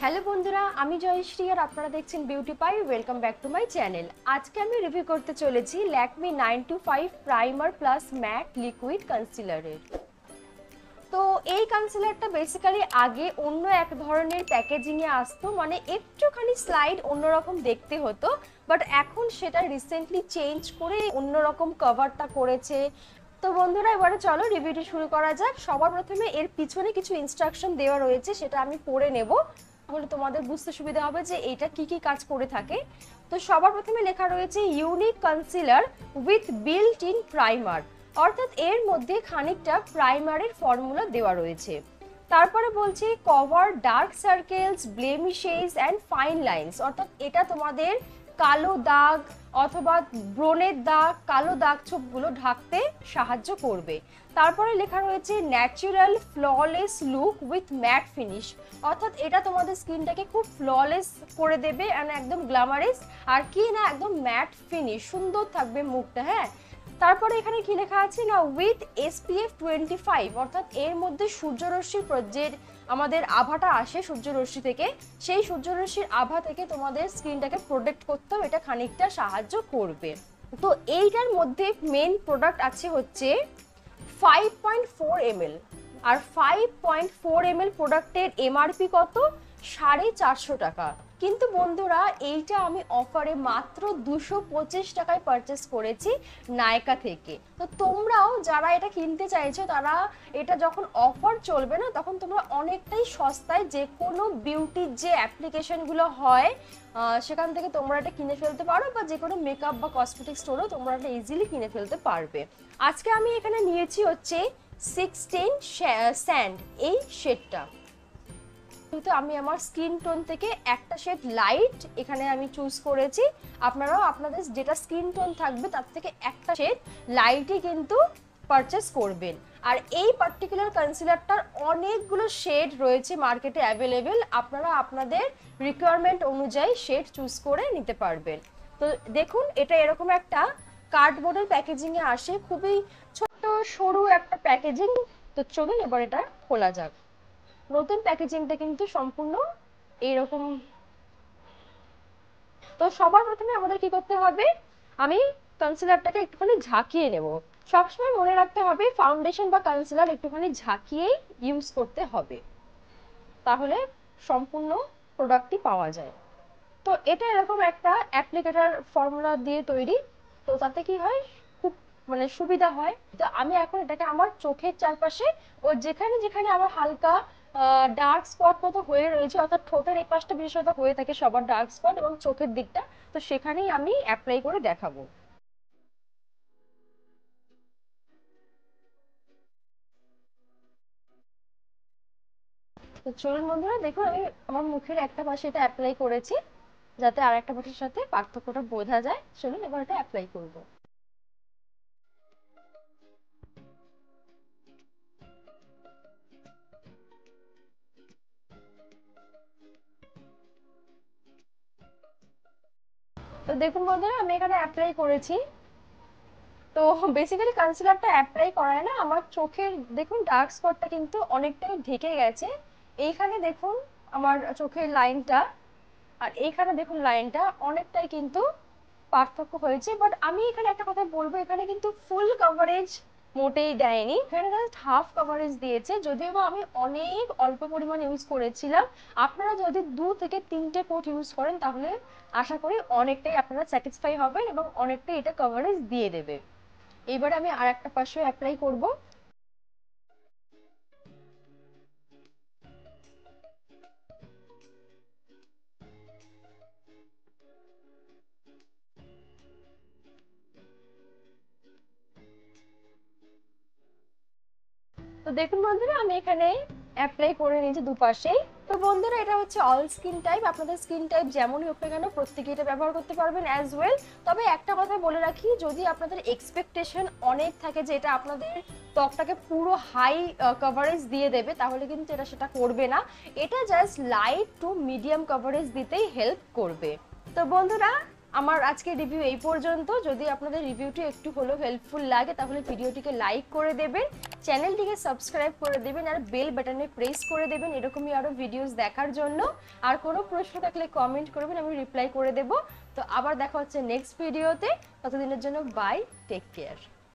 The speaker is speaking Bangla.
হ্যালো বন্ধুরা, আমি জয়শ্রী আর আপনারা দেখছেন beauty pie. Welcome back to my channel. আজকে আমি রিভিউ করতে চলেছি Lakme 925 primer plus matte liquid কনসিলারের। তো এই কনসিলারটা বেসিক্যালি আগে অন্য এক ধরনের প্যাকেজিংয়ে আসতো, মানে একটুখানি স্লাইড অন্যরকম দেখতে হতো, বাট এখন সেটা রিসেন্টলি চেঞ্জ করে অন্যরকম কভারটা করেছে। তো বন্ধুরা, এবারে চলো রিভিউটি শুরু করা যাক। সবার প্রথমে এর পিছনে কিছু ইনস্ট্রাকশন দেওয়া রয়েছে, সেটা আমি পড়ে নেব, তাহলে তোমাদের বুঝতে সুবিধা হবে যে এটা কি কি কাজ করে থাকে। তো সবার প্রথমে লেখা রয়েছে unique concealer with built in primer, অর্থাৎ এর মধ্যে খানিকটা প্রাইমারের ফর্মুলা দেওয়া রয়েছে। তারপরে বলছি cover dark circles, blemishes and fine lines, অর্থাৎ এটা তোমাদের কালো দাগ অথবা ব্রণের দাগ, কালো দাগ ছোপগুলো ঢাকতে সাহায্য করবে। তারপরে লেখা রয়েছে natural flawless look with mat finish, অর্থাৎ এটা তোমাদের স্কিনটাকে খুব ফ্ললেস করে দেবে, একদম গ্ল্যামারাস আর কি না একদম ম্যাট ফিনিশ, সুন্দর থাকবে মুখটা। হ্যাঁ, তারপরে এখানে কি লেখা আছে না উইথ SPF 25, অর্থাৎ এর মধ্যে সূর্যরশ্মির যে আমাদের আভাটা আসে সূর্যরশ্মি থেকে, সেই সূর্যরশ্মির আভা থেকে তোমাদের স্কিনটাকে প্রোটেক্ট করতেও এটা খানিকটা সাহায্য করবে। তো এইটার মধ্যে মেন প্রোডাক্ট আছে হচ্ছে 5.4 ml, আর 5.4 ml প্রোডাক্টের MRP কত? 450 টাকা। কিন্তু বন্ধুরা, এইটা আমি অফারে মাত্র 225 টাকায় পারচেস করেছি নায়কা থেকে। তো তোমরাও যারা এটা কিনতে চাইছো, তারা এটা যখন অফার চলবে না, তখন তোমরা অনেকটাই সস্তায় যে কোনো বিউটির যে অ্যাপ্লিকেশনগুলো হয় সেখান থেকে তোমরা এটা কিনে ফেলতে পারো, বা যে কোনো মেকআপ বা কসমেটিক স্টোরেও তোমরা এটা ইজিলি কিনে ফেলতে পারবে। আজকে আমি এখানে নিয়েছি হচ্ছে 16 স্যান্ড, এই শেডটা। কিন্তু আমি আমার স্কিন টোন থেকে একটা শেড লাইট এখানে আমি চুজ করেছি। আপনারাও আপনাদের যেটা স্কিন টোন থাকবে তার থেকে একটা শেড লাইটই কিন্তু পারচেস করবেন। আর এই পার্টিকুলার কনসিলারটার অনেকগুলো শেড রয়েছে মার্কেটে অ্যাভেলেবেল, আপনারা আপনাদের রিকোয়ারমেন্ট অনুযায়ী শেড চুজ করে নিতে পারবেন। তো দেখুন, এটা এরকম একটা কার্ডবোর্ডের প্যাকেজিংয়ে আসে, খুবই ছোট্ট সরু একটা প্যাকেজিং। তো চলুন এবার এটা খোলা যাক। নতুন প্যাকেজিংটা কিন্তু সম্পূর্ণ এইরকম। তো সবার প্রথমে আমাদের কি করতে হবে, আমি কনসিলারটাকে একটুখানি ঝাঁকিয়ে নেব। সবসময় মনে রাখতে হবে ফাউন্ডেশন বা কনসিলার একটুখানি ঝাঁকিয়েই ইউজ করতে হবে, তাহলে সম্পূর্ণ প্রোডাক্টটি পাওয়া যায়। তো এটা এরকম একটা অ্যাপ্লিকেটর ফর্মুলা দিয়ে তৈরি, তো তাতে কি হয় খুব সুবিধা হয়। তো আমি এখন এটাকে আমার চোখের চারপাশে ও যেখানে যেখানে আমার হালকা ডার্ক স্পট মতো হয়ে রয়েছে, অর্থাৎ ঠোঁটের এই পাশটা বিশেষত হয়ে থাকে সবার ডার্ক স্পট, এবং চোখের দিকটা, তো সেখানেই আমি অ্যাপ্লাই করে দেখাবো। তো চলুন বন্ধুরা, দেখুন আমি আমার মুখের একটা পাশে এটা অ্যাপ্লাই করেছি, যাতে আর একটা পাশের সাথে পার্থক্যটা বোঝা যায়। চলুন এবার এটা অ্যাপ্লাই করবো। তো দেখুন বন্ধুরা, আমি এখানে অ্যাপ্লাই করেছি। তো বেসিক্যালি কনসিলারটা অ্যাপ্লাই করায় না, আমার চোখের দেখুন ডার্ক স্পটটা কিন্তু অনেকটাই ঢেকে গেছে। এইখানে দেখুন আমার চোখের লাইনটা, আর এইখানে দেখুন লাইনটা অনেকটাই কিন্তু পার্থক্য হয়েছে। বাট আমি এখানে একটা কথা বলবো, এখানে কিন্তু ফুল কভারেজ মোটেই দেয়নি, এখানে জাস্ট হাফ কভারেজ দিয়েছে, যদিও বা আমি অনেক অল্প পরিমাণ ইউজ করেছিলাম। আপনারা যদি 2 থেকে 3টে কোট ইউজ করেন, তাহলে আশা করি অনেকটাই আপনারা স্যাটিসফাই হবেন এবং অনেকটাই এটা কভারেজ দিয়ে দেবে। এবারে আমি আর একটা পাশে অ্যাপ্লাই করব। তো দেখুন বন্ধুরা, আমি এখানে অ্যাপ্লাই করে নিয়েছি দুপাশেই। তো বন্ধুরা, এটা হচ্ছে অল স্কিন টাইপ, আপনাদের স্কিন টাইপ যেমনই হোক না কেন প্রত্যেকে এটা ব্যবহার করতে পারবেন অ্যাজ ওয়েল। তবে একটা কথা বলে রাখি, যদি আপনাদের এক্সপেকটেশন অনেক থাকে যে এটা আপনাদের ত্বকটাকে পুরো হাই কভারেজ দিয়ে দেবে, তাহলে কিন্তু এটা সেটা করবে না। এটা just light to medium coverage দিতেই হেল্প করবে। তো বন্ধুরা, আমার আজকে রিভিউ এই পর্যন্ত। যদি আপনাদের রিভিউটি একটু হলেও হেল্পফুল লাগে তাহলে ভিডিওটিকে লাইক করে দেবেন, চ্যানেলটিকে সাবস্ক্রাইব করে দেবেন আর বেল বাটনে প্রেস করে দেবেন এরকমই আরও ভিডিওস দেখার জন্য। আর কোনো প্রশ্ন থাকলে কমেন্ট করবেন, আমি রিপ্লাই করে দেব। তো আবার দেখা হচ্ছে নেক্সট ভিডিওতে, ততদিনের জন্য বাই, টেক কেয়ার।